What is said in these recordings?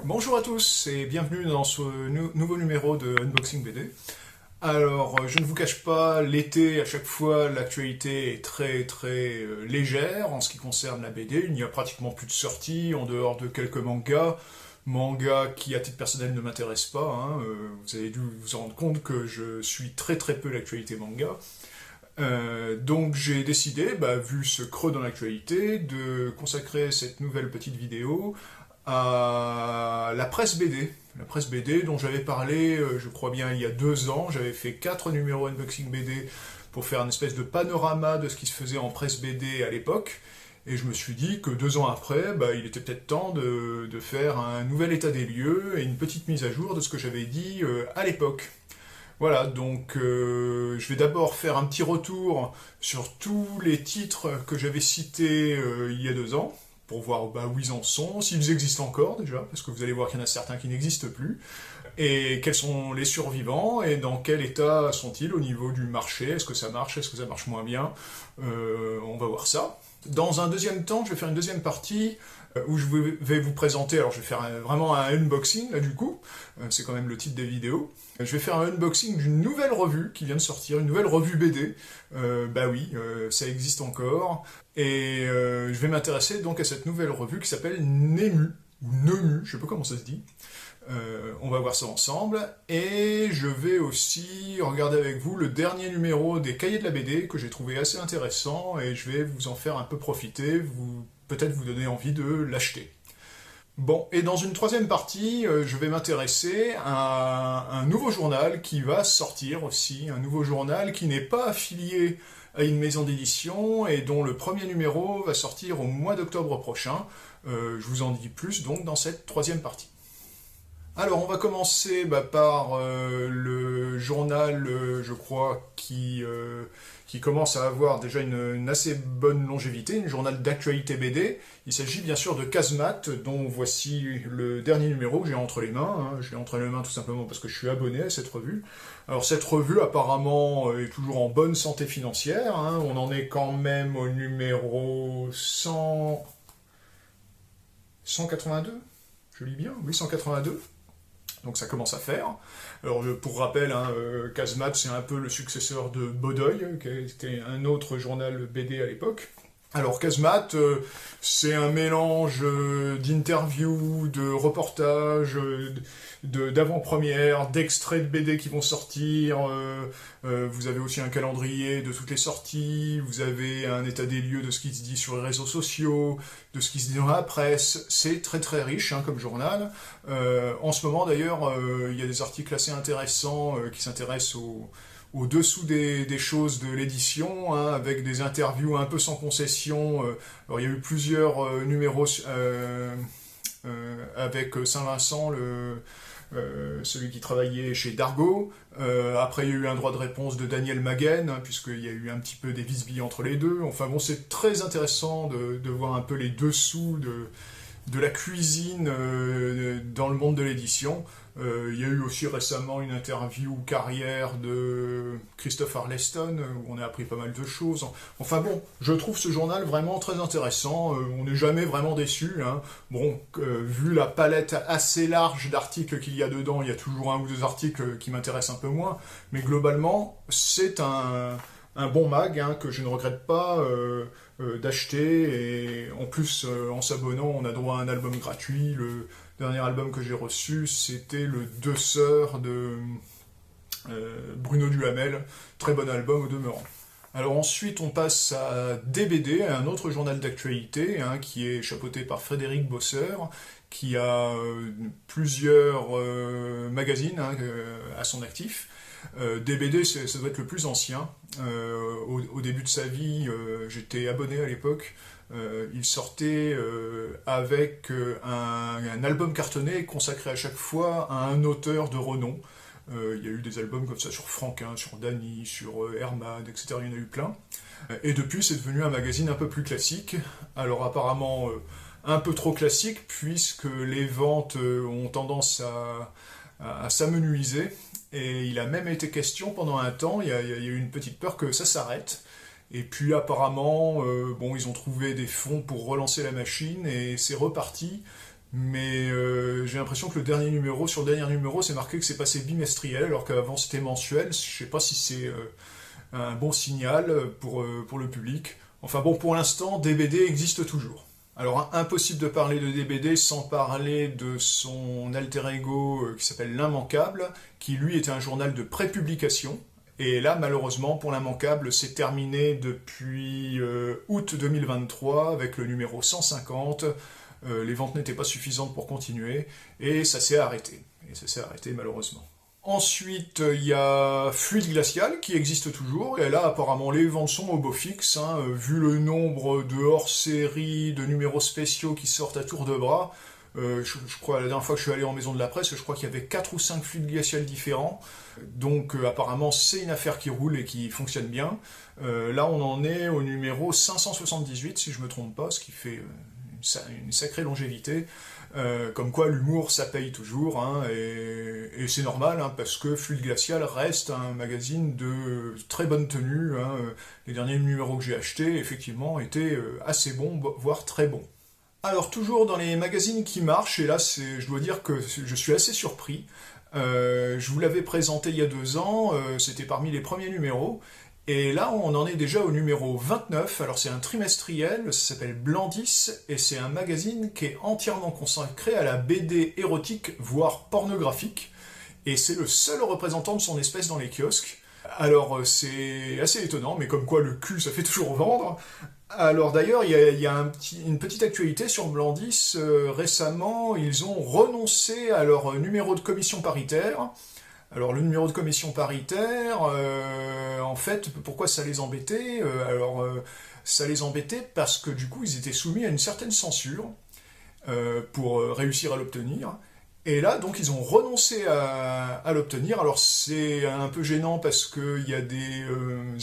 Bonjour à tous et bienvenue dans ce nouveau numéro de Unboxing BD. Alors, je ne vous cache pas, l'été, à chaque fois, l'actualité est très légère en ce qui concerne la BD. Il n'y a pratiquement plus de sorties, en dehors de quelques mangas. Mangas qui, à titre personnel, ne m'intéressent pas. Vous avez dû vous en rendre compte que je suis très peu l'actualité manga. Donc j'ai décidé, vu ce creux dans l'actualité, de consacrer cette nouvelle petite vidéo à la presse BD. La presse BD dont j'avais parlé, je crois bien, il y a 2 ans. J'avais fait 4 numéros Unboxing BD pour faire une espèce de panorama de ce qui se faisait en presse BD à l'époque. Et je me suis dit que 2 ans après, il était peut-être temps de faire un nouvel état des lieux et une petite mise à jour de ce que j'avais dit à l'époque. Voilà, donc je vais d'abord faire un petit retour sur tous les titres que j'avais cités il y a 2 ans, pour voir où ils en sont, s'ils existent encore déjà, parce que vous allez voir qu'il y en a certains qui n'existent plus, et quels sont les survivants, et dans quel état sont-ils au niveau du marché, est-ce que ça marche moins bien, on va voir ça. Dans un deuxième temps, je vais faire une deuxième partie où je vais vous présenter, alors je vais faire vraiment un unboxing là du coup, c'est quand même le titre des vidéos. Je vais faire un unboxing d'une nouvelle revue qui vient de sortir, une nouvelle revue BD. Ça existe encore. Et je vais m'intéresser donc à cette nouvelle revue qui s'appelle Nemu, ou Nemu, je sais pas comment ça se dit. On va voir ça ensemble. Et je vais aussi regarder avec vous le dernier numéro des Cahiers de la BD que j'ai trouvé assez intéressant et je vais vous en faire un peu profiter, peut-être vous donner envie de l'acheter. Bon, et dans une troisième partie, je vais m'intéresser à un nouveau journal qui va sortir aussi, un nouveau journal qui n'est pas affilié à une maison d'édition et dont le premier numéro va sortir au mois d'octobre prochain. Je vous en dis plus donc dans cette troisième partie. Alors on va commencer par le journal, je crois, qui commence à avoir déjà une assez bonne longévité, un journal d'actualité BD. Il s'agit bien sûr de Casemate, dont voici le dernier numéro que j'ai entre les mains. Je l'ai entre les mains tout simplement parce que je suis abonné à cette revue. Alors cette revue apparemment est toujours en bonne santé financière. On en est quand même au numéro 182, je lis bien, oui 182. Donc ça commence à faire. Alors pour rappel, Casemate c'est un peu le successeur de Bodoy, qui était un autre journal BD à l'époque. Alors Casemate, c'est un mélange d'interviews, de reportages, d'avant-premières, d'extraits de BD qui vont sortir. Vous avez aussi un calendrier de toutes les sorties. Vous avez un état des lieux de ce qui se dit sur les réseaux sociaux, de ce qui se dit dans la presse. C'est très riche comme journal. En ce moment d'ailleurs, il y a des articles assez intéressants qui s'intéressent au-dessous des choses de l'édition, avec des interviews un peu sans concession. Alors il y a eu plusieurs numéros avec Saint-Vincent, celui qui travaillait chez Dargaud. Après il y a eu un droit de réponse de Daniel Maguen, puisqu'il y a eu un petit peu des vis-billes entre les deux. Enfin bon, c'est très intéressant de voir un peu les dessous de la cuisine dans le monde de l'édition. Il y a eu aussi récemment une interview carrière de Christophe Arleston, où on a appris pas mal de choses. Enfin bon, je trouve ce journal vraiment très intéressant, on n'est jamais vraiment déçu. Bon, vu la palette assez large d'articles qu'il y a dedans, il y a toujours 1 ou 2 articles qui m'intéressent un peu moins, mais globalement, c'est un bon mag que je ne regrette pas d'acheter, et en plus en s'abonnant on a droit à un album gratuit. Le dernier album que j'ai reçu c'était le Deux Sœurs de Bruno Duhamel, très bon album au demeurant. Alors ensuite on passe à DBD, un autre journal d'actualité qui est chapeauté par Frédéric Bosseur, qui a plusieurs magazines à son actif. DBD, ça doit être le plus ancien. Au début de sa vie, j'étais abonné à l'époque. Il sortait avec un album cartonné consacré à chaque fois à un auteur de renom. Il y a eu des albums comme ça sur Franquin, sur Dany, sur Herman, etc. Il y en a eu plein. Et depuis, c'est devenu un magazine un peu plus classique. Alors apparemment un peu trop classique, puisque les ventes ont tendance à s'amenuiser. Et il a même été question pendant un temps, il y a eu une petite peur que ça s'arrête. Et puis apparemment, ils ont trouvé des fonds pour relancer la machine et c'est reparti. Mais j'ai l'impression que sur le dernier numéro, c'est marqué que c'est passé bimestriel, alors qu'avant c'était mensuel. Je sais pas si c'est un bon signal pour le public. Enfin bon, pour l'instant, DBD existe toujours. Alors, impossible de parler de DBD sans parler de son alter ego qui s'appelle L'Immanquable, qui lui était un journal de prépublication. Et là, malheureusement, pour L'Immanquable, c'est terminé depuis août 2023 avec le numéro 150. Les ventes n'étaient pas suffisantes pour continuer et ça s'est arrêté. Et ça s'est arrêté malheureusement. Ensuite, il y a Fluide Glacial qui existe toujours, et là apparemment les ventes sont au beau fixe, hein, vu le nombre de hors-série, de numéros spéciaux qui sortent à tour de bras. Je crois, la dernière fois que je suis allé en maison de la presse, je crois qu'il y avait 4 ou 5 fluides glaciales différents, donc apparemment c'est une affaire qui roule et qui fonctionne bien. Là on en est au numéro 578 si je me trompe pas, ce qui fait une sacrée longévité. Comme quoi l'humour ça paye toujours, hein, et c'est normal, hein, parce que Fluide Glacial reste un magazine de très bonne tenue, hein. Les derniers numéros que j'ai achetés effectivement étaient assez bons, voire très bons. Alors toujours dans les magazines qui marchent, et là je dois dire que je suis assez surpris. Je vous l'avais présenté il y a 2 ans, c'était parmi les premiers numéros. Et là, on en est déjà au numéro 29. Alors, c'est un trimestriel, ça s'appelle Blandis, et c'est un magazine qui est entièrement consacré à la BD érotique, voire pornographique. Et c'est le seul représentant de son espèce dans les kiosques. Alors, c'est assez étonnant, mais comme quoi le cul, ça fait toujours vendre. Alors, d'ailleurs, il y a une petite actualité sur Blandis. Récemment, ils ont renoncé à leur numéro de commission paritaire. Alors le numéro de commission paritaire, en fait, pourquoi ça les embêtait? Ça les embêtait parce que du coup ils étaient soumis à une certaine censure pour réussir à l'obtenir. Et là, donc, ils ont renoncé à l'obtenir. Alors c'est un peu gênant parce qu'il y a des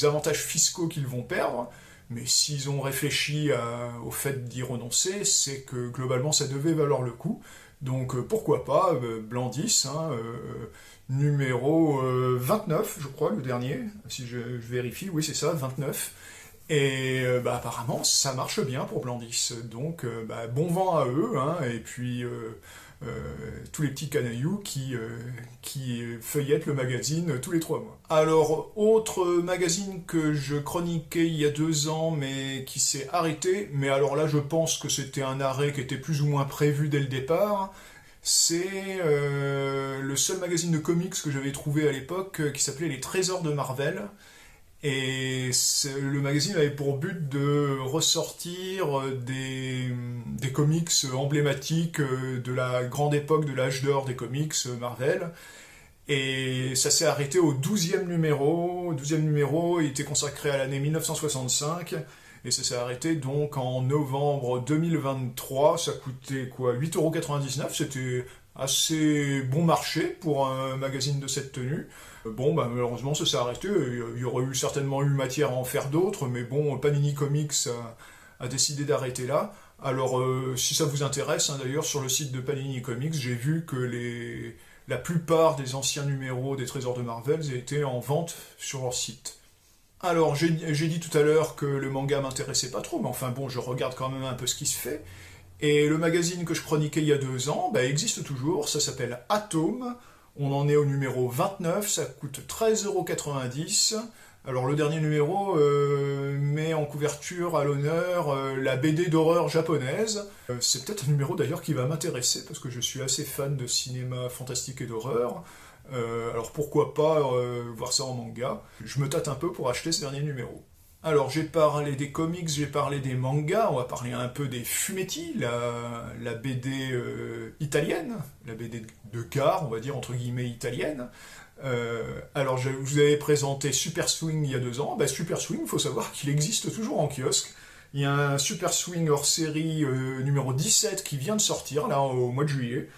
avantages fiscaux qu'ils vont perdre, mais s'ils ont réfléchi au fait d'y renoncer, c'est que globalement ça devait valoir le coup. Donc pourquoi pas, Blandis, hein, numéro 29, je crois, le dernier, si je vérifie, oui c'est ça, 29. Et apparemment ça marche bien pour Blandis, donc bon vent à eux, hein, et puis tous les petits canailloux qui feuillettent le magazine tous les 3 mois. Alors, autre magazine que je chroniquais il y a 2 ans, mais qui s'est arrêté, mais alors là je pense que c'était un arrêt qui était plus ou moins prévu dès le départ, c'est le seul magazine de comics que j'avais trouvé à l'époque qui s'appelait Les Trésors de Marvel. Et le magazine avait pour but de ressortir des comics emblématiques de la grande époque de l'âge d'or des comics Marvel. Et ça s'est arrêté au 12e numéro. Le 12e numéro était consacré à l'année 1965. Et ça s'est arrêté donc en novembre 2023. Ça coûtait quoi, 8,99 €. C'était assez bon marché pour un magazine de cette tenue. Bon, malheureusement, ça s'est arrêté. Il y aurait certainement eu matière à en faire d'autres, mais bon, Panini Comics a décidé d'arrêter là. Alors, si ça vous intéresse, hein, d'ailleurs, sur le site de Panini Comics, j'ai vu que la plupart des anciens numéros des Trésors de Marvel étaient en vente sur leur site. Alors, j'ai dit tout à l'heure que le manga m'intéressait pas trop, mais enfin bon, je regarde quand même un peu ce qui se fait. Et le magazine que je chroniquais il y a 2 ans, existe toujours, ça s'appelle Atome. On en est au numéro 29, ça coûte 13,90 €. Alors le dernier numéro met en couverture à l'honneur la BD d'horreur japonaise. C'est peut-être un numéro d'ailleurs qui va m'intéresser, parce que je suis assez fan de cinéma fantastique et d'horreur. Alors pourquoi pas voir ça en manga. Je me tâte un peu pour acheter ce dernier numéro. Alors j'ai parlé des comics, j'ai parlé des mangas, on va parler un peu des fumetti, la BD italienne, la BD de gare, on va dire entre guillemets italienne. Alors je vous avais présenté Super Swing il y a 2 ans. Super Swing, il faut savoir qu'il existe toujours en kiosque. Il y a un Super Swing hors série numéro 17 qui vient de sortir là au mois de juillet.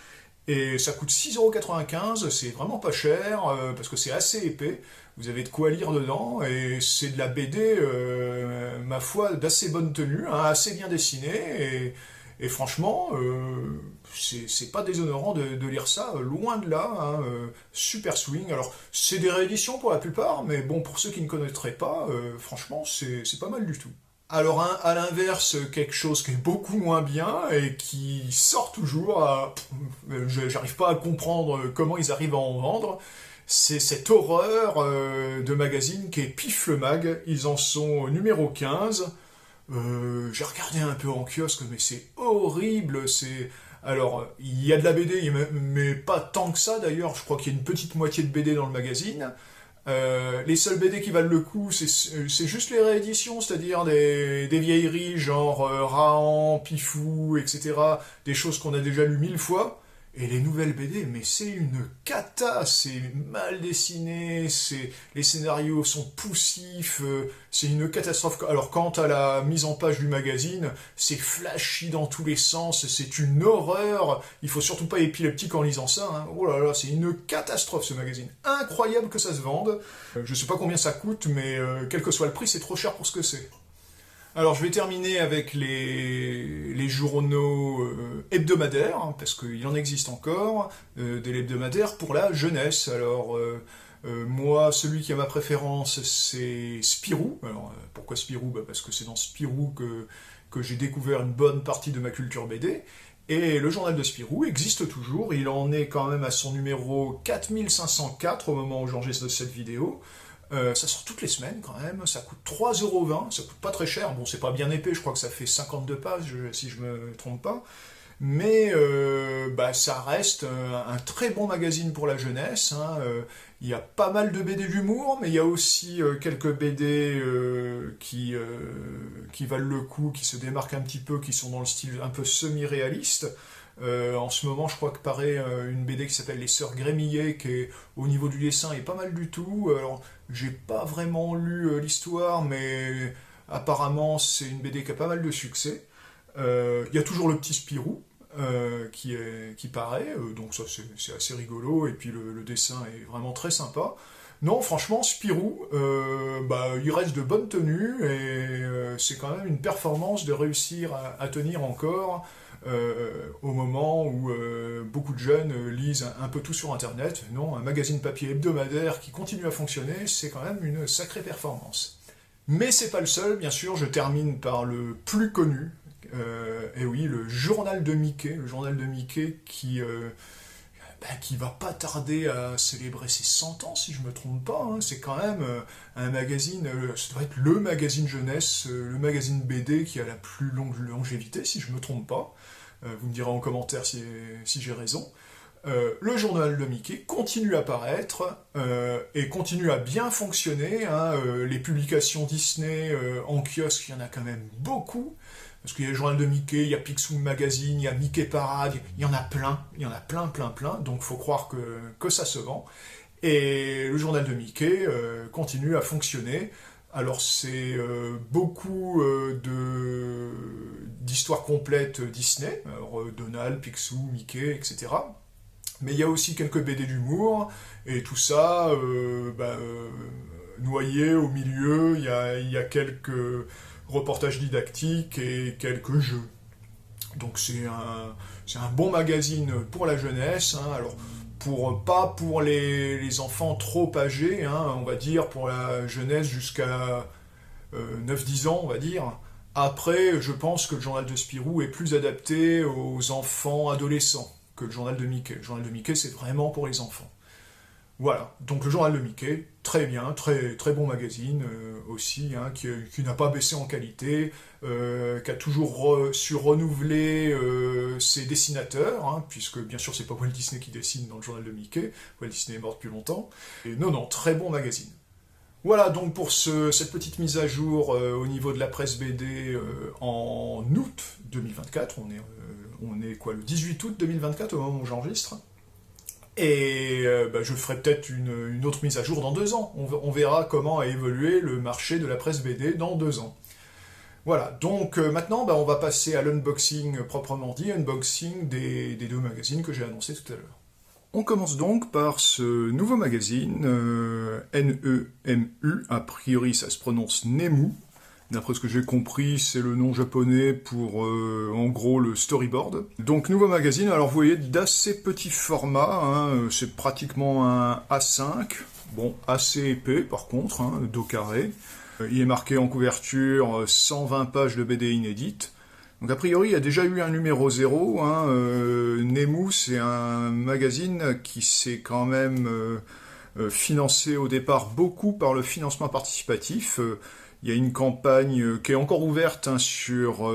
Et ça coûte 6,95 €, c'est vraiment pas cher, parce que c'est assez épais, vous avez de quoi lire dedans, et c'est de la BD, ma foi, d'assez bonne tenue, hein, assez bien dessinée, et franchement, c'est pas déshonorant de lire ça, loin de là, hein, Super Swing. Alors, c'est des rééditions pour la plupart, mais bon, pour ceux qui ne connaîtraient pas, franchement, c'est pas mal du tout. Alors à l'inverse, quelque chose qui est beaucoup moins bien et qui sort toujours j'arrive pas à comprendre comment ils arrivent à en vendre, c'est cette horreur de magazine qui est Pif le Mag. Ils en sont au numéro 15. J'ai regardé un peu en kiosque, mais c'est horrible. Alors, il y a de la BD, mais pas tant que ça d'ailleurs. Je crois qu'il y a une petite moitié de BD dans le magazine. Les seuls BD qui valent le coup, c'est juste les rééditions, c'est-à-dire des vieilleries genre Rahan, Pifou, etc. Des choses qu'on a déjà lues 1000 fois. Et les nouvelles BD, mais c'est une cata, c'est mal dessiné, les scénarios sont poussifs, c'est une catastrophe. Alors quant à la mise en page du magazine, c'est flashy dans tous les sens, c'est une horreur, il faut surtout pas épileptique en lisant ça, hein. Oh là là, c'est une catastrophe ce magazine. Incroyable que ça se vende, je sais pas combien ça coûte, mais quel que soit le prix, c'est trop cher pour ce que c'est. Alors je vais terminer avec les journaux hebdomadaires, hein, parce qu'il en existe encore, des hebdomadaires pour la jeunesse. Alors moi, celui qui a ma préférence, c'est Spirou. Alors pourquoi Spirou? Parce que c'est dans Spirou que j'ai découvert une bonne partie de ma culture BD. Et le journal de Spirou existe toujours, il en est quand même à son numéro 4504 au moment où j'enregistre cette vidéo. Ça sort toutes les semaines quand même, ça coûte 3,20 €, ça coûte pas très cher, bon c'est pas bien épais, je crois que ça fait 52 pages si je me trompe pas, mais ça reste un très bon magazine pour la jeunesse, hein. Il y a pas mal de BD d'humour, mais il y a aussi quelques BD qui valent le coup, qui se démarquent un petit peu, qui sont dans le style un peu semi-réaliste. En ce moment, je crois que paraît une BD qui s'appelle Les Sœurs Grémillet, qui est, au niveau du dessin, est pas mal du tout. Alors, j'ai pas vraiment lu l'histoire, mais apparemment, c'est une BD qui a pas mal de succès. Il y a toujours le petit Spirou qui paraît, donc ça c'est assez rigolo, et puis le dessin est vraiment très sympa. Non, franchement, Spirou, il reste de bonne tenue, et c'est quand même une performance de réussir à tenir encore au moment où beaucoup de jeunes lisent un peu tout sur Internet. Non, un magazine papier hebdomadaire qui continue à fonctionner, c'est quand même une sacrée performance. Mais c'est pas le seul, bien sûr, je termine par le plus connu, et oui, le journal de Mickey qui va pas tarder à célébrer ses 100 ans, si je me trompe pas, hein. C'est quand même un magazine, ça doit être le magazine jeunesse, le magazine BD qui a la plus longue longévité, si je me trompe pas. Vous me direz en commentaire si j'ai raison. Le journal de Mickey continue à paraître et continue à bien fonctionner, hein. Les publications Disney en kiosque, il y en a quand même beaucoup. Parce qu'il y a le journal de Mickey, il y a Picsou Magazine, il y a Mickey Parade, il y en a plein, donc faut croire que ça se vend. Et le journal de Mickey continue à fonctionner. Alors c'est beaucoup d'histoires complètes Disney, alors, Donald, Picsou, Mickey, etc. Mais il y a aussi quelques BD d'humour, et tout ça, noyé au milieu, il y a quelques reportages didactiques et quelques jeux. Donc c'est un bon magazine pour la jeunesse, hein. Alors pas pour les enfants trop âgés, hein, on va dire pour la jeunesse jusqu'à 9-10 ans, on va dire. Après, je pense que le journal de Spirou est plus adapté aux enfants adolescents que le journal de Mickey. Le journal de Mickey, c'est vraiment pour les enfants. Voilà, donc le journal de Mickey, très bien, très, très bon magazine aussi, hein, qui n'a pas baissé en qualité, qui a toujours su renouveler ses dessinateurs, hein, puisque bien sûr c'est pas Walt Disney qui dessine dans le journal de Mickey, Walt Disney est mort depuis longtemps, et non, très bon magazine. Voilà donc pour cette petite mise à jour au niveau de la presse BD en août 2024, on est quoi, le 18 août 2024 au moment où j'enregistre. Et je ferai peut-être une autre mise à jour dans 2 ans. On verra comment a évolué le marché de la presse BD dans 2 ans. Voilà, donc maintenant on va passer à l'unboxing proprement dit, unboxing des 2 magazines que j'ai annoncés tout à l'heure. On commence donc par ce nouveau magazine, Nemu, a priori ça se prononce Nemu. D'après ce que j'ai compris, c'est le nom japonais pour, en gros, le storyboard. Donc, nouveau magazine, alors vous voyez, d'assez petit format, hein, c'est pratiquement un A5, bon, assez épais par contre, hein, dos carré. Il est marqué en couverture 120 pages de BD inédites. Donc a priori, il y a déjà eu un numéro 0. Nemu, c'est un magazine qui s'est quand même financé au départ beaucoup par le financement participatif. Il y a une campagne qui est encore ouverte sur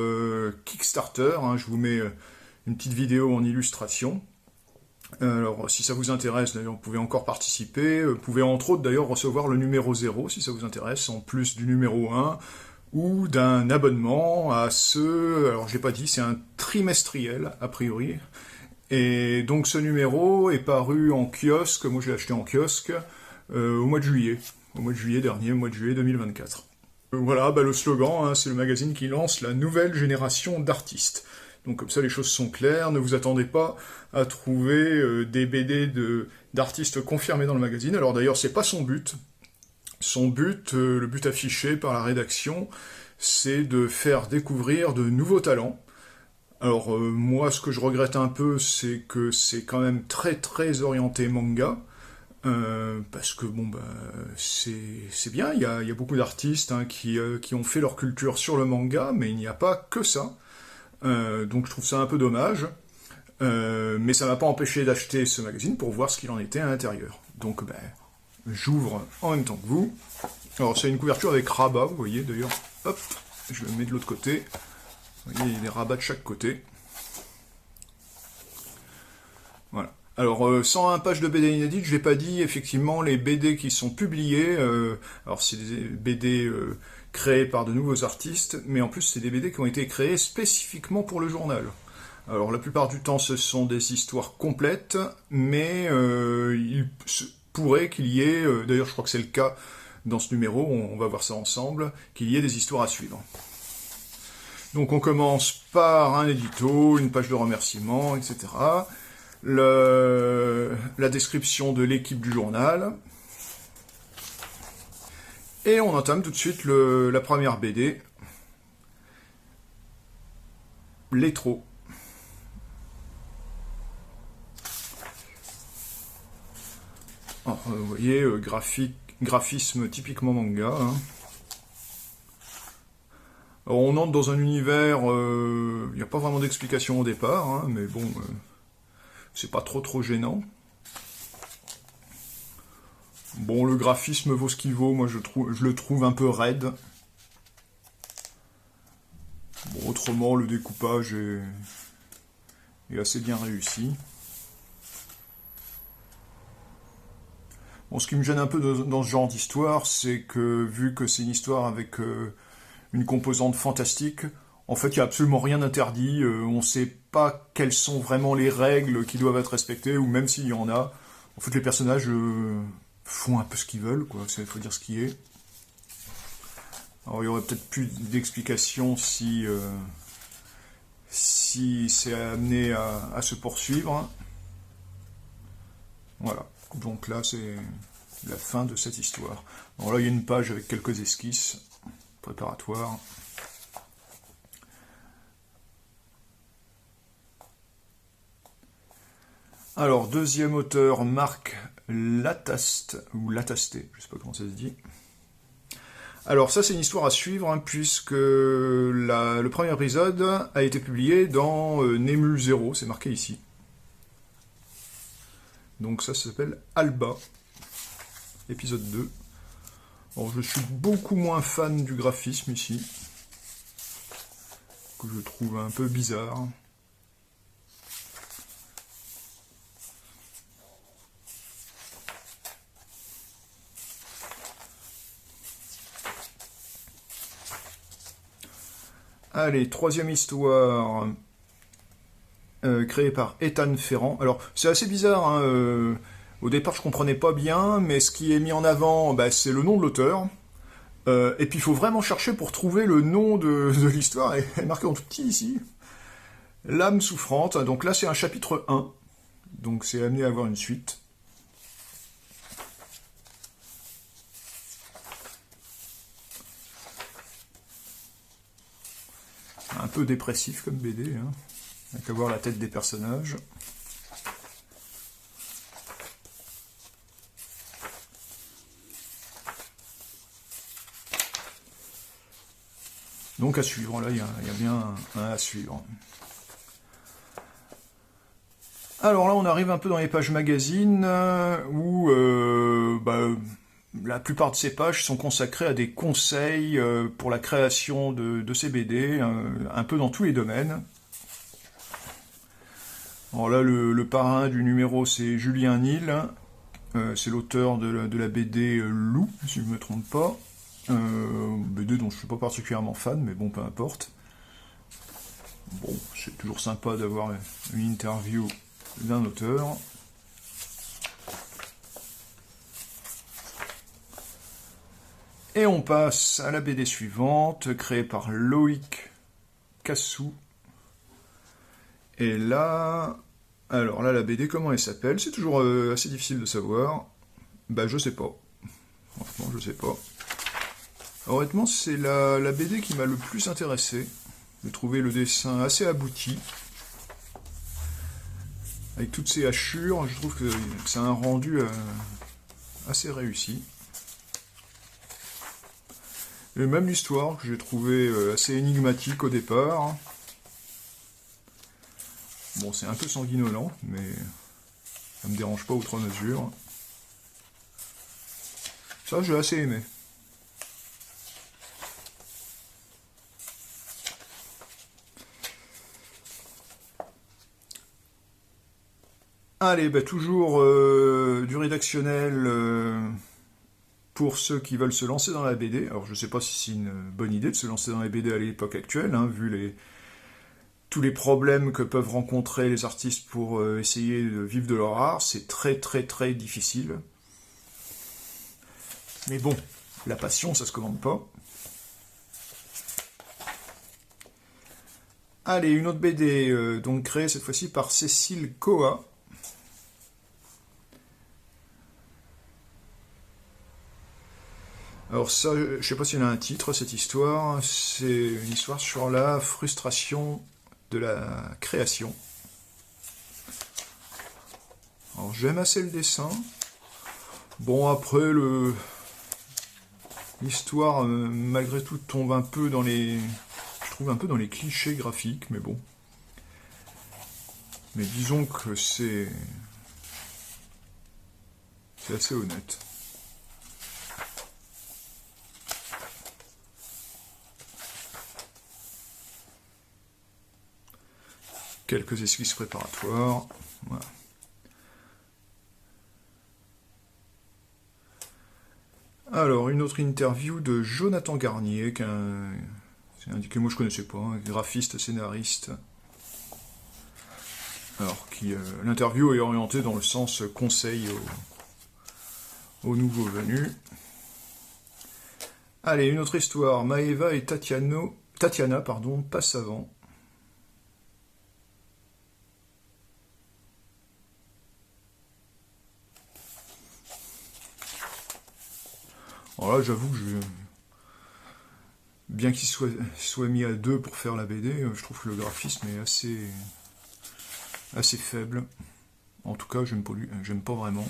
Kickstarter. Je vous mets une petite vidéo en illustration. Alors, si ça vous intéresse, d'ailleurs, vous pouvez encore participer. Vous pouvez, entre autres, d'ailleurs, recevoir le numéro 0, si ça vous intéresse, en plus du numéro 1, ou d'un abonnement à ce... Alors, j'ai pas dit, c'est un trimestriel, a priori. Et donc, ce numéro est paru en kiosque, moi je l'ai acheté en kiosque, au mois de juillet. Au mois de juillet dernier, au mois de juillet 2024. Voilà, le slogan, c'est le magazine qui lance la nouvelle génération d'artistes. Donc comme ça, les choses sont claires. Ne vous attendez pas à trouver des BD d'artistes confirmés dans le magazine. Alors d'ailleurs, c'est pas son but. Son but, le but affiché par la rédaction, c'est de faire découvrir de nouveaux talents. Alors moi, ce que je regrette un peu, c'est que c'est quand même très très orienté manga. Parce que c'est bien, il y a beaucoup d'artistes qui ont fait leur culture sur le manga, mais il n'y a pas que ça. Donc je trouve ça un peu dommage, mais ça m'a pas empêché d'acheter ce magazine pour voir ce qu'il en était à l'intérieur. Donc j'ouvre en même temps que vous. Alors c'est une couverture avec rabat, vous voyez d'ailleurs. Hop, je le mets de l'autre côté. Vous voyez, il y a des rabats de chaque côté. Voilà. Alors 101 pages de BD inédites, je l'ai pas dit, effectivement les BD qui sont publiés, alors c'est des BD créés par de nouveaux artistes, mais en plus c'est des BD qui ont été créés spécifiquement pour le journal. Alors la plupart du temps ce sont des histoires complètes, mais il pourrait qu'il y ait, d'ailleurs je crois que c'est le cas dans ce numéro, on va voir ça ensemble, qu'il y ait des histoires à suivre. Donc on commence par un édito, une page de remerciements, etc. La description de l'équipe du journal. Et on entame tout de suite la première BD. L'étro. Vous voyez, graphisme typiquement manga. Alors, on entre dans un univers, il n'y a pas vraiment d'explication au départ, mais bon... c'est pas trop gênant. Bon, le graphisme vaut ce qu'il vaut, moi je le trouve un peu raide. Bon, autrement, le découpage est assez bien réussi. Bon, ce qui me gêne un peu dans ce genre d'histoire, c'est que, vu que c'est une histoire avec une composante fantastique, en fait, il n'y a absolument rien d'interdit, on ne sait pas quelles sont vraiment les règles qui doivent être respectées, ou même s'il y en a, en fait, les personnages font un peu ce qu'ils veulent, quoi, il faut dire ce qui est. Alors, il y aurait peut-être plus d'explications si c'est amené à se poursuivre. Voilà, donc là, c'est la fin de cette histoire. Alors là, il y a une page avec quelques esquisses préparatoires. Alors, deuxième auteur, Marc Lataste, ou Latasté, je ne sais pas comment ça se dit. Alors, ça, c'est une histoire à suivre, puisque le premier épisode a été publié dans Nemu 0, c'est marqué ici. Donc, ça s'appelle Alba, épisode 2. Alors, je suis beaucoup moins fan du graphisme ici, que je trouve un peu bizarre. Allez, troisième histoire, créée par Ethan Ferrand. Alors, c'est assez bizarre, au départ je comprenais pas bien, mais ce qui est mis en avant, c'est le nom de l'auteur. Et puis il faut vraiment chercher pour trouver le nom de l'histoire, elle est marquée en tout petit ici. L'âme souffrante, donc là c'est un chapitre 1, donc c'est amené à avoir une suite. Un peu dépressif comme BD, avec à voir la tête des personnages. Donc à suivre, là il y a bien un à suivre. Alors là on arrive un peu dans les pages magazines où la plupart de ces pages sont consacrées à des conseils pour la création de ces BD, un peu dans tous les domaines. Alors là le parrain du numéro c'est Julien Nil, c'est l'auteur de la BD Loup, si je ne me trompe pas. BD dont je ne suis pas particulièrement fan, mais bon, peu importe. Bon, c'est toujours sympa d'avoir une interview d'un auteur. Et on passe à la BD suivante, créée par Loïc Cassou. Et là... Alors là, la BD, comment elle s'appelle? C'est toujours assez difficile de savoir. Bah, je sais pas. Franchement, je sais pas. Honnêtement, c'est la BD qui m'a le plus intéressé. J'ai trouvé le dessin assez abouti. Avec toutes ces hachures, je trouve que c'est un rendu assez réussi. Et même l'histoire, que j'ai trouvé assez énigmatique au départ. Bon, c'est un peu sanguinolent, mais ça me dérange pas outre mesure. Ça, j'ai assez aimé. Allez, bah, toujours du rédactionnel pour ceux qui veulent se lancer dans la BD. Alors, je sais pas si c'est une bonne idée de se lancer dans la BD à l'époque actuelle, hein, vu tous les problèmes que peuvent rencontrer les artistes pour essayer de vivre de leur art. C'est très très très difficile. Mais bon, la passion, ça se commande pas. Allez, une autre BD, donc créée cette fois-ci par Cécile Coa. Alors ça, je sais pas s'il y a un titre, cette histoire. C'est une histoire sur la frustration de la création. Alors j'aime assez le dessin. Bon, après, l'histoire, malgré tout, tombe un peu dans les... Je trouve un peu dans les clichés graphiques, mais bon. Mais disons que c'est assez honnête. Quelques esquisses préparatoires. Voilà. Alors, une autre interview de Jonathan Garnier, c'est indiqué, moi je connaissais pas, un graphiste, scénariste. Alors, l'interview est orientée dans le sens conseil aux nouveaux venus. Allez, une autre histoire. Maëva et Tatiana, passent avant. Alors là, j'avoue que bien qu'il soit mis à deux pour faire la BD, je trouve que le graphisme est assez faible. En tout cas, j'aime pas vraiment.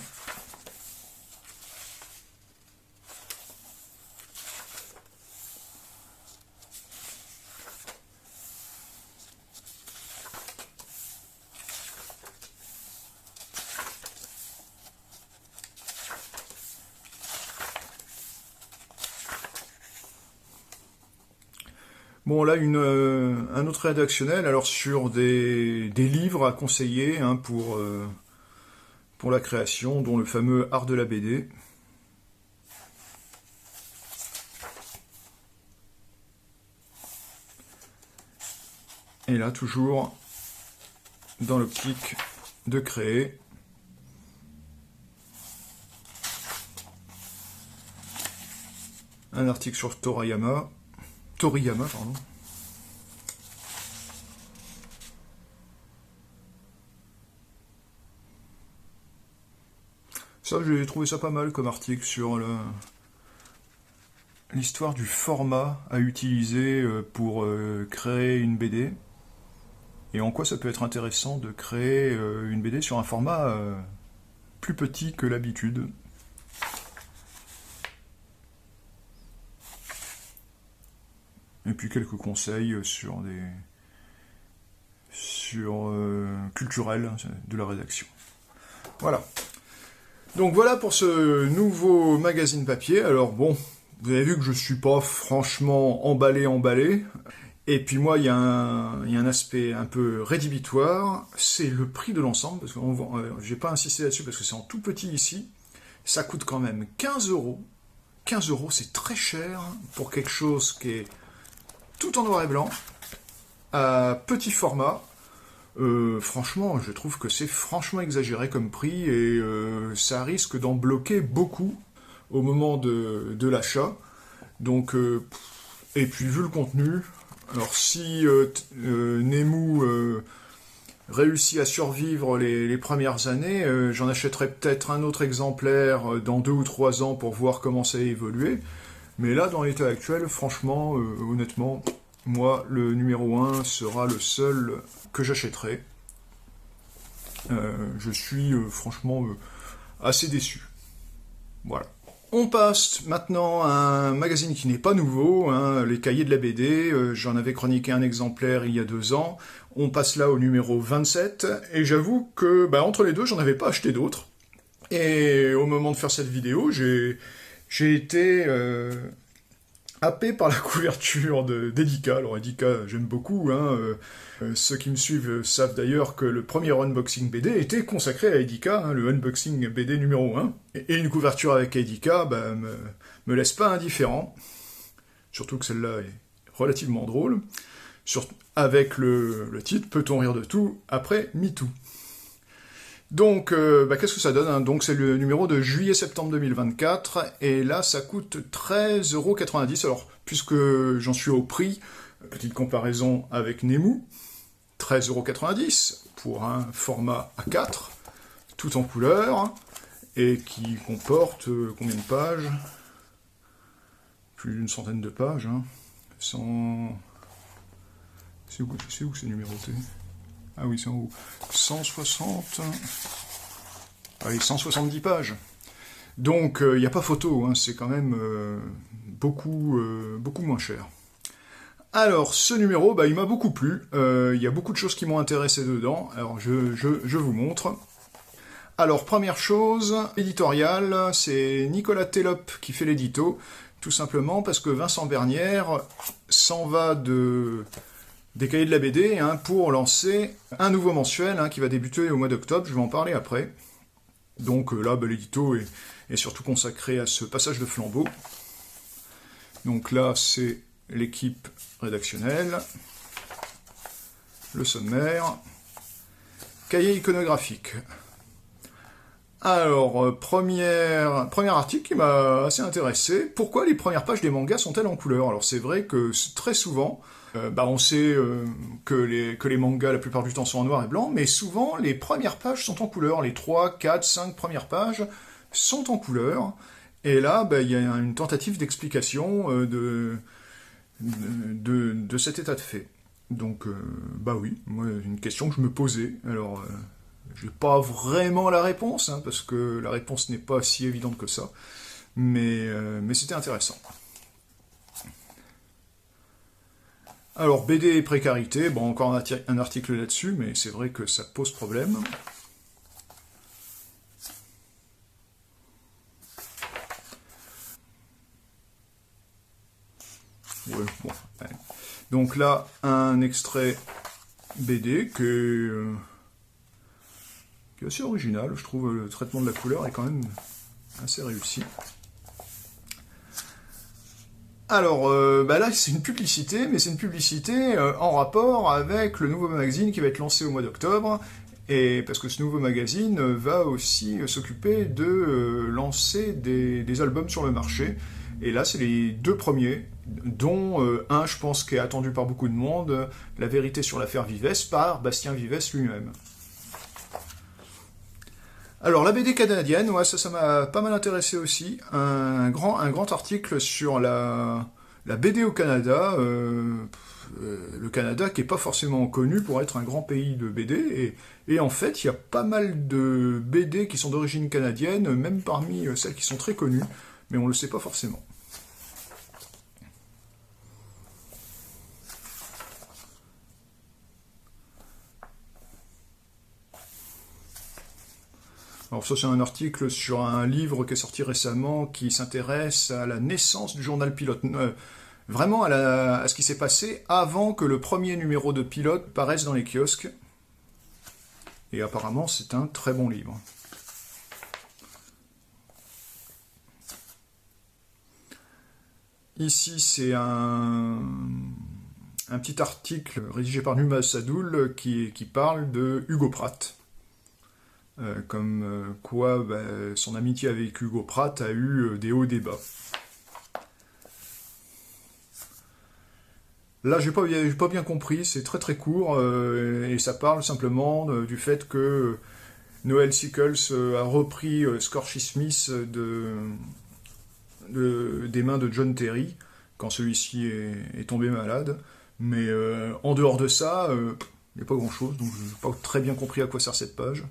Bon, là, un autre rédactionnel, alors sur des livres à conseiller hein, pour la création, dont le fameux Art de la BD. Et là, toujours dans l'optique de créer. Un article sur Toriyama, pardon. Ça, j'ai trouvé ça pas mal comme article sur l'histoire du format à utiliser pour créer une BD. Et en quoi ça peut être intéressant de créer une BD sur un format plus petit que l'habitude. Et puis quelques conseils culturels de la rédaction. Voilà. Donc voilà pour ce nouveau magazine papier. Alors bon, vous avez vu que je suis pas franchement emballé. Et puis moi, il y a un aspect un peu rédhibitoire, c'est le prix de l'ensemble, parce que j'ai pas insisté là-dessus parce que c'est en tout petit ici. Ça coûte quand même 15 euros. 15 euros, c'est très cher pour quelque chose qui est tout en noir et blanc, à petit format. Franchement, je trouve que c'est franchement exagéré comme prix et ça risque d'en bloquer beaucoup au moment de l'achat. Donc, et puis vu le contenu, alors si Nemu réussit à survivre les premières années, j'en achèterai peut-être un autre exemplaire dans 2 ou 3 ans pour voir comment ça a évolué. Mais là, dans l'état actuel, franchement, honnêtement, moi, le numéro 1 sera le seul que j'achèterai. Je suis franchement assez déçu. Voilà. On passe maintenant à un magazine qui n'est pas nouveau, hein, les Cahiers de la BD. J'en avais chroniqué un exemplaire il y a 2 ans. On passe là au numéro 27, et j'avoue que entre les deux, j'en avais pas acheté d'autres. Et au moment de faire cette vidéo, j'ai été happé par la couverture d'Edica. Alors Edica, j'aime beaucoup, hein, ceux qui me suivent savent d'ailleurs que le premier unboxing BD était consacré à Edica, hein, le unboxing BD numéro 1. Et une couverture avec Edica me laisse pas indifférent. Surtout que celle-là est relativement drôle. Avec le titre « Peut-on rire de tout après MeToo ?» Donc, qu'est-ce que ça donne, hein? Donc, c'est le numéro de juillet-septembre 2024, et là, ça coûte 13,90 €. Alors, puisque j'en suis au prix, petite comparaison avec Nemu, 13,90 € pour un format A4, tout en couleur, et qui comporte combien de pages? Plus d'une centaine de pages, hein. C'est où c'est numéroté? Ah oui, c'est en haut. 160... Allez, 170 pages. Donc, il n'y a pas photo, hein, c'est quand même beaucoup moins cher. Alors, ce numéro, il m'a beaucoup plu. Il y a beaucoup de choses qui m'ont intéressé dedans. Alors, je vous montre. Alors, première chose, éditorial, c'est Nicolas Tellop qui fait l'édito, tout simplement parce que Vincent Bernière s'en va des Cahiers de la BD, hein, pour lancer un nouveau mensuel, hein, qui va débuter au mois d'octobre, je vais en parler après. Donc là, l'édito est surtout consacré à ce passage de flambeau. Donc là, c'est l'équipe rédactionnelle, le sommaire, cahier iconographique. Alors, premier article qui m'a assez intéressé. Pourquoi les premières pages des mangas sont-elles en couleur? Alors c'est vrai que très souvent, on sait que les mangas, la plupart du temps, sont en noir et blanc, mais souvent, les premières pages sont en couleur. Les 3, 4, 5 premières pages sont en couleur. Et là, il y a une tentative d'explication de cet état de fait. Donc, oui, moi, une question que je me posais. Alors, j'ai pas vraiment la réponse, hein, parce que la réponse n'est pas si évidente que ça. Mais c'était intéressant. Alors, BD et précarité, encore un article là-dessus, mais c'est vrai que ça pose problème. Ouais, ouais. Donc là, un extrait BD qui est assez original, je trouve. Le traitement de la couleur est quand même assez réussi. Alors, là, c'est une publicité, mais c'est une publicité en rapport avec le nouveau magazine qui va être lancé au mois d'octobre, et parce que ce nouveau magazine va aussi s'occuper de lancer des albums sur le marché, et là, c'est les 2 premiers, dont un, je pense, qui est attendu par beaucoup de monde, La vérité sur l'affaire Vives, par Bastien Vives lui-même. Alors, la BD canadienne, ouais, ça m'a pas mal intéressé aussi. Un grand article sur la BD au Canada. Le Canada qui n'est pas forcément connu pour être un grand pays de BD. Et en fait, il y a pas mal de BD qui sont d'origine canadienne, même parmi celles qui sont très connues. Mais on ne le sait pas forcément. Alors ça c'est un article sur un livre qui est sorti récemment qui s'intéresse à la naissance du journal Pilote. Vraiment à ce qui s'est passé avant que le premier numéro de Pilote paraisse dans les kiosques. Et apparemment c'est un très bon livre. Ici c'est un petit article rédigé par Numa Sadoul qui parle de Hugo Pratt. Comme quoi son amitié avec Hugo Pratt a eu des hauts et des bas. Là, j'ai pas bien compris, c'est très très court, et ça parle simplement du fait que Noel Sickles a repris Scorchy Smith des mains de John Terry, quand celui-ci est tombé malade. Mais en dehors de ça, il n'y a pas grand-chose, donc je n'ai pas très bien compris à quoi sert cette page.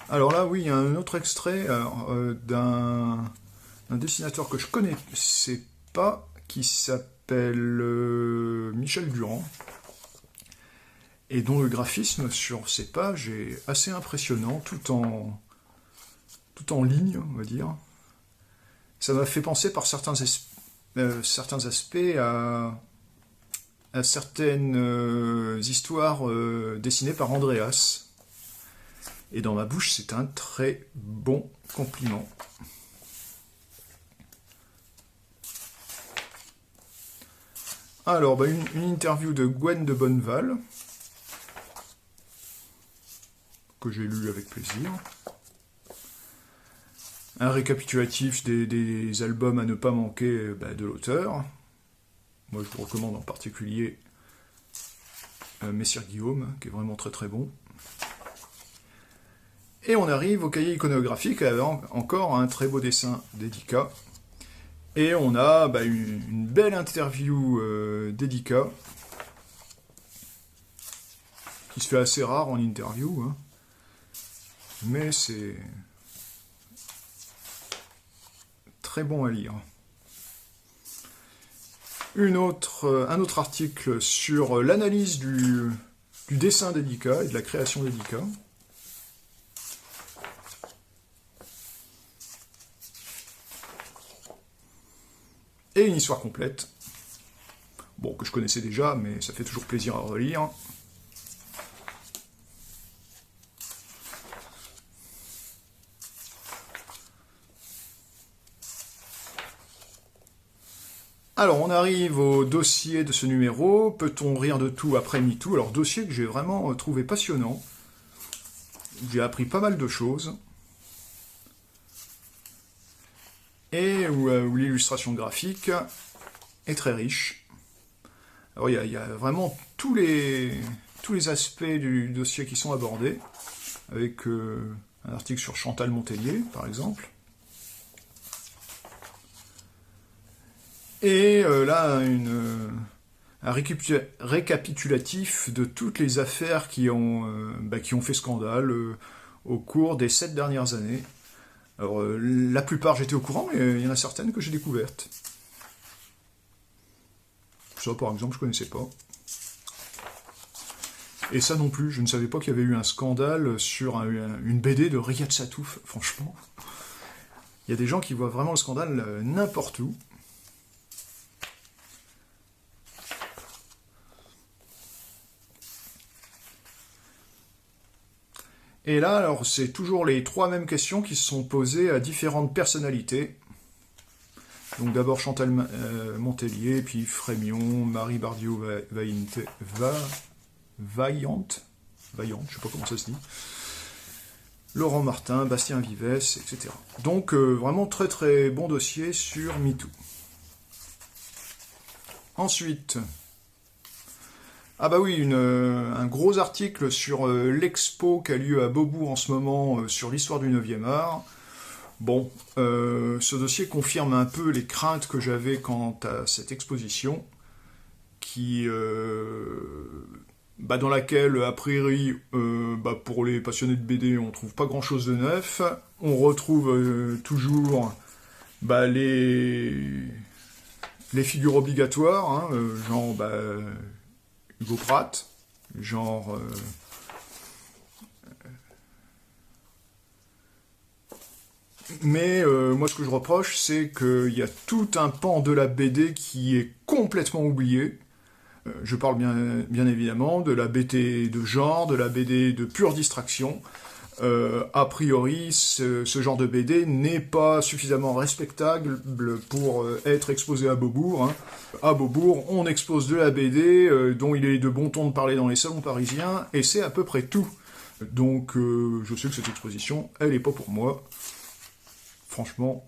Alors là, oui, il y a un autre extrait d'un dessinateur que je connaissais pas, qui s'appelle Michel Durand, et dont le graphisme sur ces pages est assez impressionnant, tout en ligne, on va dire. Ça m'a fait penser par certains aspects à certaines histoires dessinées par Andreas. Et dans ma bouche, c'est un très bon compliment. Alors, une interview de Gwen de Bonneval, que j'ai lu avec plaisir. Un récapitulatif des albums à ne pas manquer de l'auteur. Moi, je vous recommande en particulier Messire Guillaume, qui est vraiment très très bon. Et on arrive au cahier iconographique avec encore un très beau dessin d'Edica. Et on a une belle interview d'Edica, qui se fait assez rare en interview, hein. Mais c'est très bon à lire. Un autre article sur l'analyse du dessin d'Edica et de la création d'Edica. Et une histoire complète. Bon, que je connaissais déjà, mais ça fait toujours plaisir à relire. Alors, on arrive au dossier de ce numéro. Peut-on rire de tout après MeToo? Alors, dossier que j'ai vraiment trouvé passionnant. J'ai appris pas mal de choses. Et où l'illustration graphique est très riche. Alors il y a vraiment tous les aspects du dossier qui sont abordés, avec un article sur Chantal Montellier, par exemple. Et là, un récapitulatif de toutes les affaires qui ont fait scandale au cours des 7 dernières années. Alors, la plupart j'étais au courant, mais il y en a certaines que j'ai découvertes. Ça, par exemple, je connaissais pas. Et ça non plus, je ne savais pas qu'il y avait eu un scandale sur une BD de Riyad Satouf, franchement. Il y a des gens qui voient vraiment le scandale n'importe où. Et là, alors, c'est toujours les 3 mêmes questions qui se sont posées à différentes personnalités. Donc d'abord Chantal Montellier, puis Frémion, Marie Bardiot-Vaillante, je sais pas comment ça se dit, Laurent Martin, Bastien Vives, etc. Donc vraiment très très bon dossier sur MeToo. Ensuite, un gros article sur l'expo qui a lieu à Beaubourg en ce moment sur l'histoire du 9e art. Bon, ce dossier confirme un peu les craintes que j'avais quant à cette exposition, qui, dans laquelle, a priori, pour les passionnés de BD, on trouve pas grand-chose de neuf. On retrouve toujours les figures obligatoires, hein, genre Hugo Pratt, genre... Mais moi, ce que je reproche, c'est qu'il y a tout un pan de la BD qui est complètement oublié. Je parle bien évidemment de la BD de genre, de la BD de pure distraction. A priori, ce genre de BD n'est pas suffisamment respectable pour être exposé à Beaubourg. Hein. À Beaubourg, on expose de la BD dont il est de bon ton de parler dans les salons parisiens, et c'est à peu près tout. Donc, je sais que cette exposition, elle n'est pas pour moi. Franchement,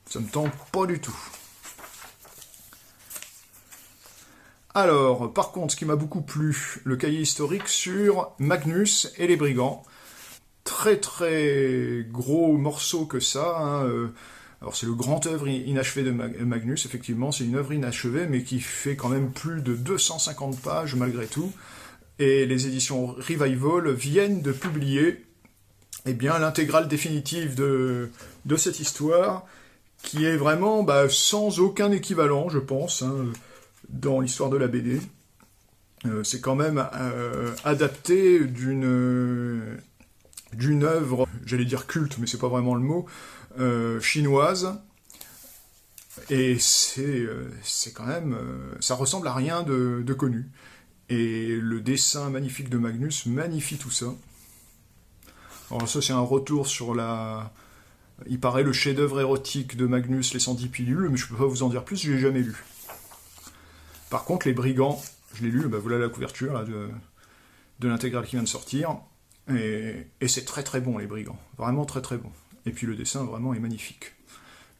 ça me tente pas du tout. Alors, par contre, ce qui m'a beaucoup plu, le cahier historique sur Magnus et les brigands. Très très gros morceau que ça. Hein. Alors c'est le grand œuvre inachevé de Magnus, effectivement, c'est une œuvre inachevée, mais qui fait quand même plus de 250 pages malgré tout. Et les éditions Revival viennent de publier l'intégrale définitive de cette histoire, qui est vraiment sans aucun équivalent, je pense, hein, dans l'histoire de la BD. C'est quand même adapté d'une œuvre, j'allais dire culte, mais c'est pas vraiment le mot, chinoise. Et c'est quand même... ça ressemble à rien de connu. Et le dessin magnifique de Magnus magnifie tout ça. Alors ça, c'est un retour sur il paraît le chef-d'œuvre érotique de Magnus, les 110 pilules, mais je peux pas vous en dire plus, je l'ai jamais lu. Par contre, les brigands, je l'ai lu, voilà la couverture là, de l'intégrale qui vient de sortir. Et c'est très très bon, les brigands. Vraiment très très bon. Et puis le dessin, vraiment, est magnifique.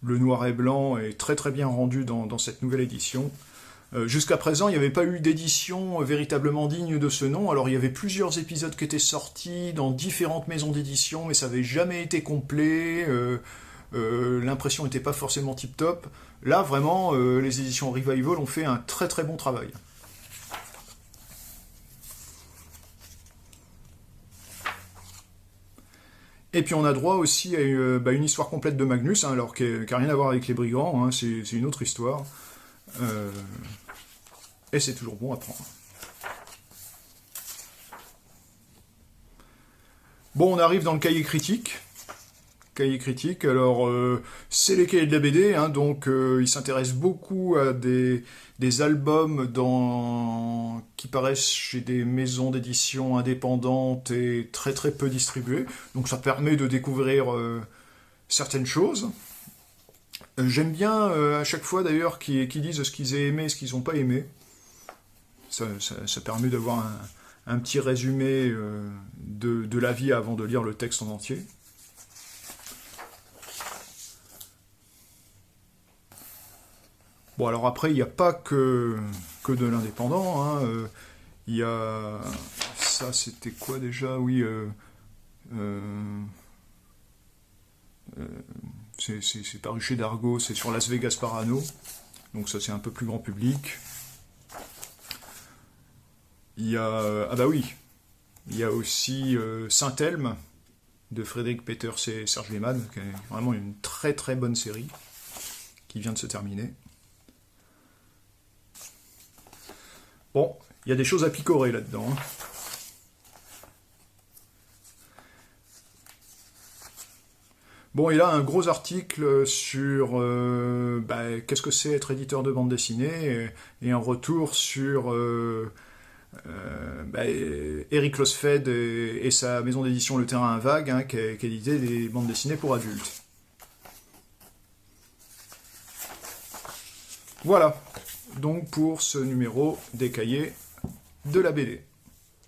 Le noir et blanc est très très bien rendu dans cette nouvelle édition. Jusqu'à présent, il n'y avait pas eu d'édition véritablement digne de ce nom. Alors, il y avait plusieurs épisodes qui étaient sortis dans différentes maisons d'édition, mais ça n'avait jamais été complet. L'impression n'était pas forcément tip-top. Là, vraiment, les éditions Revival ont fait un très très bon travail. Et puis on a droit aussi à une histoire complète de Magnus, hein, alors qui n'a rien à voir avec les brigands, hein, c'est une autre histoire. Et c'est toujours bon à prendre. Bon, on arrive dans le cahier critique. Cahier critique, alors c'est les cahiers de la BD, hein, donc ils s'intéressent beaucoup à des albums qui paraissent chez des maisons d'édition indépendantes et très très peu distribuées. Donc ça permet de découvrir certaines choses. J'aime bien à chaque fois d'ailleurs qu'ils disent ce qu'ils aient aimé et ce qu'ils n'ont pas aimé. Ça permet d'avoir un petit résumé de l'avis avant de lire le texte en entier. Bon, alors après, il n'y a pas que de l'indépendant. Hein. Il y a... Ça, c'était quoi déjà? Oui. C'est paru chez Dargaud, c'est sur Las Vegas Parano. Donc ça, c'est un peu plus grand public. Il y a... Ah bah oui. Il y a aussi Saint-Elme, de Frédéric Peters et Serge Lehmann, qui est vraiment une très très bonne série, qui vient de se terminer. Bon, il y a des choses à picorer là-dedans. Hein. Bon, et là, un gros article sur qu'est-ce que c'est être éditeur de bande dessinée, et un retour sur Eric Losfeld et sa maison d'édition Le Terrain Vague, hein, qui éditait des bandes dessinées pour adultes. Voilà, donc pour ce numéro des cahiers de la BD.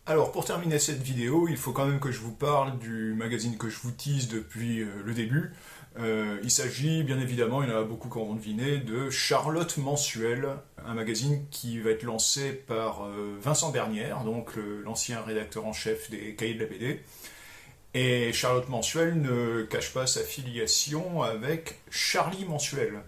Alors pour terminer cette vidéo, il faut quand même que je vous parle du magazine que je vous tease depuis le début. Il s'agit bien évidemment, il y en a beaucoup qui auront deviné, de Charlotte Mensuelle, un magazine qui va être lancé par Vincent Bernière, donc l'ancien rédacteur en chef des cahiers de la BD. Et Charlotte Mensuelle ne cache pas sa filiation avec Charlie Mensuel,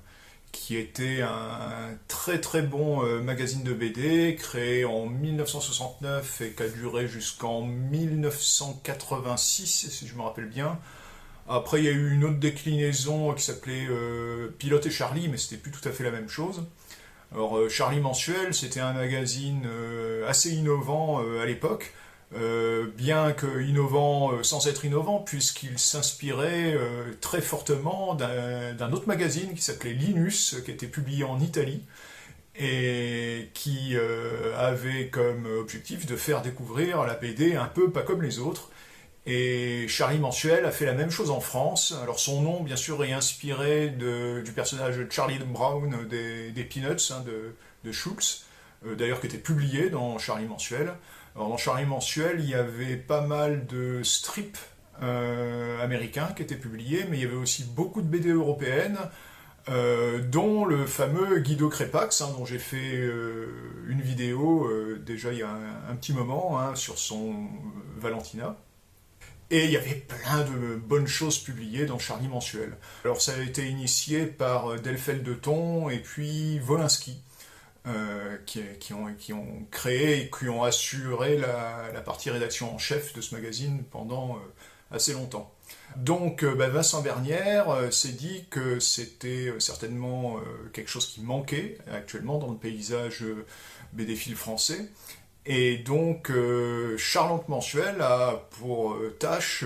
qui était un très très bon magazine de BD, créé en 1969 et qui a duré jusqu'en 1986, si je me rappelle bien. Après, il y a eu une autre déclinaison qui s'appelait Pilote et Charlie, mais c'était plus tout à fait la même chose. Alors Charlie Mensuel, c'était un magazine assez innovant à l'époque, bien que innovant sans être innovant, puisqu'il s'inspirait très fortement d'un autre magazine qui s'appelait Linus, qui était publié en Italie, et qui avait comme objectif de faire découvrir la BD un peu pas comme les autres. Et Charlie Mensuel a fait la même chose en France. Alors son nom, bien sûr, est inspiré du personnage de Charlie Brown des Peanuts, hein, de Schulz, d'ailleurs qui était publié dans Charlie Mensuel. Alors dans Charlie Mensuel, il y avait pas mal de strips américains qui étaient publiés, mais il y avait aussi beaucoup de BD européennes, dont le fameux Guido Crépax, hein, dont j'ai fait une vidéo déjà il y a un petit moment, hein, sur son Valentina. Et il y avait plein de bonnes choses publiées dans Charlie Mensuel. Alors ça a été initié par Delphel de Thon et puis Wolinski, qui ont créé et qui ont assuré la partie rédaction en chef de ce magazine pendant assez longtemps. Donc Vincent Bernière s'est dit que c'était certainement quelque chose qui manquait actuellement dans le paysage BD-phile français. Et donc Charlotte Mensuel a pour tâche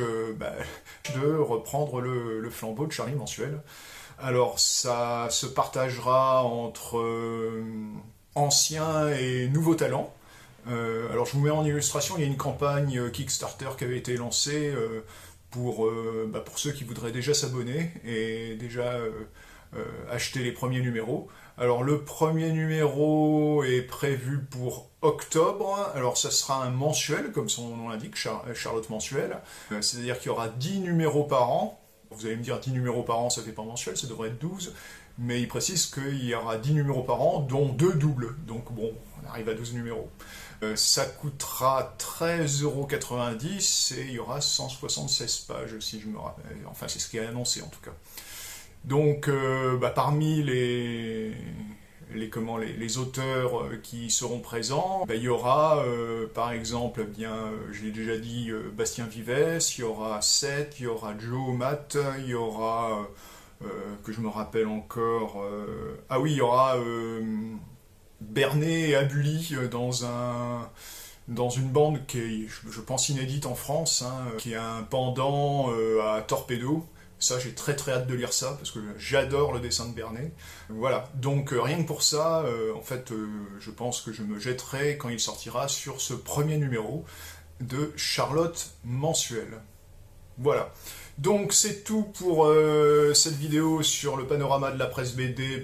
de reprendre le flambeau de Charlie Mensuel. Alors ça se partagera entre anciens et nouveaux talents. Alors je vous mets en illustration, il y a une campagne Kickstarter qui avait été lancée pour ceux qui voudraient déjà s'abonner et déjà acheter les premiers numéros. Alors le premier numéro est prévu pour octobre, alors ça sera un mensuel, comme son nom l'indique, Charlotte Mensuel, c'est-à-dire qu'il y aura 10 numéros par an. Vous allez me dire 10 numéros par an, ça fait pas mensuel, ça devrait être 12, mais il précise qu'il y aura 10 numéros par an, dont 2 doubles, donc bon, on arrive à 12 numéros. Ça coûtera 13,90 € et il y aura 176 pages, si je me rappelle, enfin c'est ce qui est annoncé en tout cas. Donc, parmi les auteurs qui seront présents, il y aura, par exemple, je l'ai déjà dit, Bastien Vives, il y aura Seth, il y aura Joe, Matt, il y aura, que je me rappelle encore, il y aura Bernet et Abuli dans une bande qui est, je pense, inédite en France, hein, qui est un pendant à Torpedo. Ça, j'ai très très hâte de lire ça, parce que j'adore le dessin de Bernet. Voilà, donc rien que pour ça, je pense que je me jetterai, quand il sortira, sur ce premier numéro de Charlotte Mensuel. Voilà. Donc c'est tout pour cette vidéo sur le panorama de la presse BD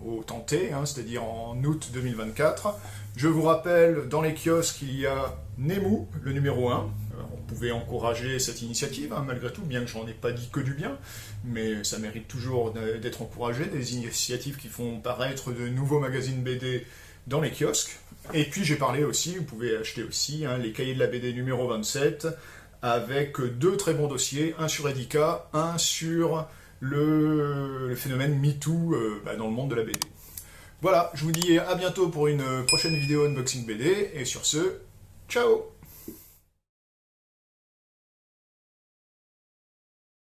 au temps T, hein, c'est-à-dire en août 2024. Je vous rappelle, dans les kiosques, il y a Nemu, le numéro 1. On pouvait encourager cette initiative, hein, malgré tout, bien que j'en ai pas dit que du bien, mais ça mérite toujours d'être encouragé, des initiatives qui font paraître de nouveaux magazines BD dans les kiosques. Et puis j'ai parlé aussi, vous pouvez acheter aussi, hein, les cahiers de la BD numéro 27, avec 2 très bons dossiers, un sur Edika, un sur le phénomène MeToo dans le monde de la BD. Voilà, je vous dis à bientôt pour une prochaine vidéo unboxing BD, et sur ce, ciao!